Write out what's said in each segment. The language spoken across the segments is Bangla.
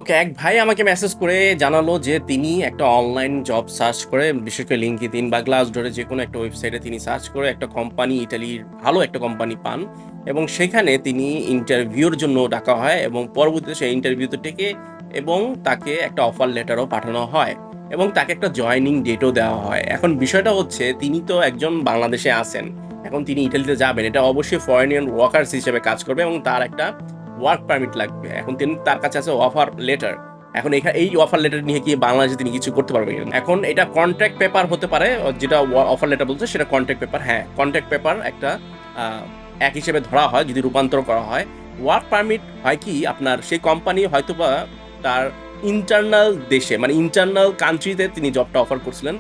ওকে, এক ভাই আমাকে মেসেজ করে জানালো যে তিনি একটা অনলাইন জব সার্চ করে, বিশেষ করে লিঙ্কডইন বা গ্লাসডোরে যেকোনো একটা ওয়েবসাইটে তিনি সার্চ করে একটা কোম্পানি, ইটালির ভালো একটা কোম্পানি পান এবং সেখানে তিনি ইন্টারভিউর জন্য ডাকা হয় এবং পরবর্তীতে সেই ইন্টারভিউতে টেকে এবং তাকে একটা অফার লেটারও পাঠানো হয় এবং তাকে একটা জয়েনিং ডেটও দেওয়া হয়। এখন বিষয়টা হচ্ছে তিনি তো একজন বাংলাদেশে আছেন। এখন তিনি ইটালিতে যাবেন। এটা অবশ্যই ফরেনিয়ান ওয়ার্কার্স হিসেবে কাজ করবে এবং তার একটা ওয়ার্ক পারমিট লাগবে। এখন তার কাছে আছে অফার লেটার। এখন এই অফার লেটার নিয়ে কি বাংলাদেশে তিনি কিছু করতে পারবেন কিনা? এখন এটা কন্ট্রাক্ট পেপার হতে পারে, যেটা অফার লেটার বলছে সেটা কন্ট্রাক্ট পেপার। হ্যাঁ, কন্ট্রাক্ট পেপার একটা এক হিসেবে ধরা হয় যদি রূপান্তর করা হয়। ওয়ার্ক পারমিট হয় কি, আপনার সেই কোম্পানি হয়তোবা তার ইন্টারনাল দেশে, মানে ইন্টারনাল কান্ট্রিতে তিনি জবটা অফার করছিলেন।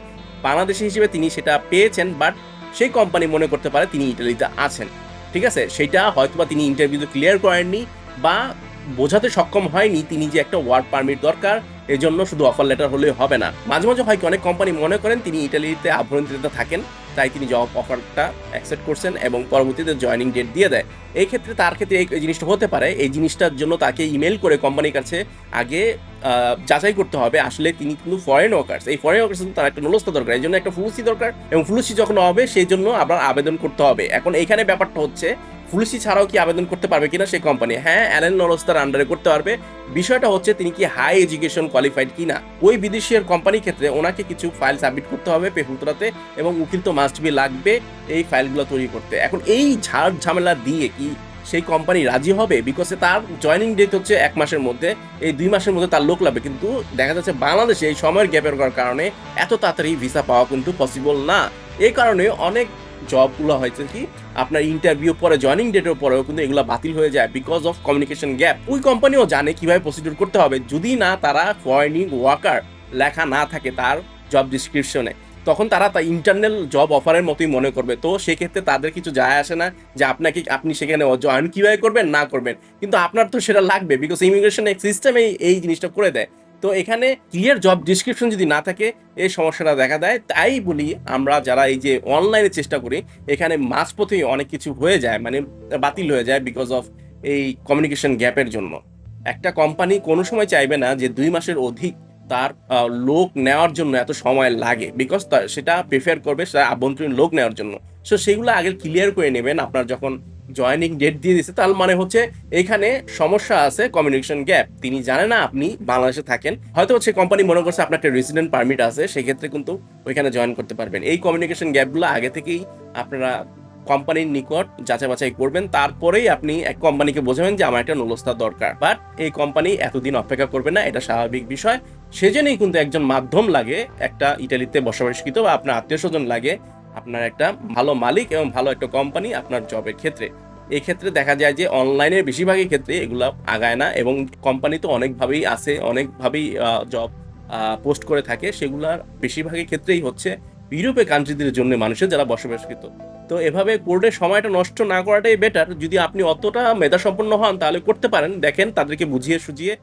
বাংলাদেশি হিসেবে তিনি সেটা পেয়েছেন, বাট সেই কোম্পানি মনে করতে পারে তিনি ইটালিতে আছেন। ঠিক আছে? সেইটা হয়তোবা তিনি ইন্টারভিউতে ক্লিয়ার করেননি বা বোঝাতে সক্ষম হয়নি তিনি যে একটা ওয়ার্ক পারমিট দরকার, এজন্য শুধু অফার লেটার হলেই হবে না। মাঝে মাঝে হয় কি, অনেক কোম্পানি মনে করেন তিনি ইটালিতে আভ্যন্তরীণতে থাকেন, তাই তিনি জব অফারটা অ্যাকসেপ্ট করছেন এবং পরবর্তীতে জয়েনিং ডেট দিয়ে দেয়। এই ক্ষেত্রে তার ক্ষেত্রে এই জিনিসটা হতে পারে। এই জিনিসটার জন্য তাকে ইমেল করে কোম্পানির কাছে আগে যাচাই করতে হবে আসলে তিনি কিন্তু ফরেন ওয়ার্কার্স। এই ফরেন ওয়ার্কার্স কিন্তু তার একটা নুলস্থা দরকার, এই জন্য একটা ফুলসি দরকার এবং ফুলসি যখন হবে সেই জন্য আবার আবেদন করতে হবে। এখন এইখানে ব্যাপারটা হচ্ছে ফুলসি ছাড়াও কি আবেদন করতে পারবে কিনা সেই কোম্পানি? হ্যাঁ, অ্যালেন নরস্তার আন্ডারে করতে পারবে। বিষয়টা হচ্ছে তিনি কি হাই এডুকেশন কোয়ালিফাইড কিনা। ওই বিদেশিয়ার কোম্পানির ক্ষেত্রে ওনাকে কিছু ফাইল সাবমিট করতে হবে পেহুতরাতে এবং উকিল তো মাস্ট বি লাগবে এই ফাইলগুলো তৈরি করতে। এখন এই ঝাড় ঝামেলা দিয়ে কি সেই কোম্পানি রাজি হবে? বিকজ তার জয়নিং ডেট হচ্ছে 1 মাসের মধ্যে, এই 2 মাসের মধ্যে তার লোক লাগবে। কিন্তু দেখা যাচ্ছে বাংলাদেশে এই সময়ের গ্যাপের কারণে এত তাড়াতাড়ি ভিসা পাওয়া কিন্তু পসিবল না। এই কারণে অনেক জবগুলো হয়েছে কি, আপনার ইন্টারভিউ পরে জয়নিং ডেটের পরেও কিন্তু এগুলো বাতিল হয়ে যায় বিকজ অফ কমিউনিকেশন গ্যাপ। ওই কোম্পানিও জানে কিভাবে প্রসিডিউর করতে হবে। যদি না তারা ফরেনিং ওয়ার্কার লেখা না থাকে তার জব ডিসক্রিপশনে, তখন তারা তা ইন্টারনাল জব অফারের মতোই মনে করবে। তো সেক্ষেত্রে তাদের কিছু যায় আসে না যে আপনি সেখানে জয়েন কিভাবে করবেন না করবেন, কিন্তু আপনার তো সেটা লাগবে বিকজ ইমিগ্রেশন সিস্টেম এই জিনিসটা করে দেয়। তো এখানে ক্লিয়ার জব ডিসক্রিপশন যদি না থাকে এই সমস্যাটা দেখা দেয়। তাই বলি আমরা যারা এই যে অনলাইনে চেষ্টা করি, এখানে মাঝপথেই অনেক কিছু হয়ে যায়, মানে বাতিল হয়ে যায় বিকজ অফ এই কমিউনিকেশন গ্যাপের জন্য। একটা কোম্পানি কোনো সময় চাইবে না যে 2 মাসের অধিক তার লোক নেওয়ার জন্য এত সময় লাগে, বিকজ সেটা প্রিফার করবে সেটা আভ্যন্তরীণ লোক নেওয়ার জন্য। সো সেগুলো আগে ক্লিয়ার করে নেবেন। আপনার যখন জয়নিং ডেট দিয়ে দিচ্ছে তার মানে হচ্ছে এখানে সমস্যা আছে, কমিউনিকেশন গ্যাপ। তিনি জানে না আপনি বাংলাদেশে থাকেন, হয়তো হচ্ছে কোম্পানি মনে করছে আপনার একটা রেসিডেন্ট পারমিট আছে, সেক্ষেত্রে কিন্তু ওইখানে জয়েন করতে পারবেন। এই কমিউনিকেশন গ্যাপগুলো আগে থেকেই আপনারা কোম্পানির নিকট যাচাই বাছাই করবেন, তারপরেই আপনি এক কোম্পানিকে বোঝাবেন যে আমার একটা নুলস্থা দরকার। বাট এই কোম্পানি এতদিন অপেক্ষা করবে না, এটা স্বাভাবিক বিষয়। সেজন্যই কিন্তু একজন মাধ্যম লাগে, একটা ইটালিতে বসবাসকৃত বা আপনার আত্মীয় স্বজন লাগে, আপনার একটা ভালো মালিক এবং ভালো একটা কোম্পানি আপনার জবের ক্ষেত্রে। এই ক্ষেত্রে দেখা যায় যে অনলাইনের বেশিরভাগই ক্ষেত্রে এগুলা আগায় না এবং কোম্পানি তো অনেকভাবেই আছে, অনেকভাবেই জব পোস্ট করে থাকে। সেগুলার বেশিরভাগই ক্ষেত্রেই হচ্ছে ইউরোপের কান্ট্রিদের জন্য, মানুষের যারা বসবাসকৃত। তো এভাবে কোর্টে সময়টা নষ্ট না করাটাই বেটার। যদি আপনি অতটা মেধাসম্পন্ন হন তাহলে করতে পারেন, দেখেন তাদেরকে বুঝিয়ে সুঝিয়ে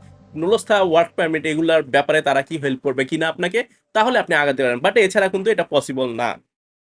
নুলস্থা ওয়ার্ক পারমিট এগুলার ব্যাপারে তারা কি হেল্প করবে কিনা আপনাকে, তাহলে আপনি আগাতে পারেন। বাট এছাড়া কিন্তু এটা পসিবল না।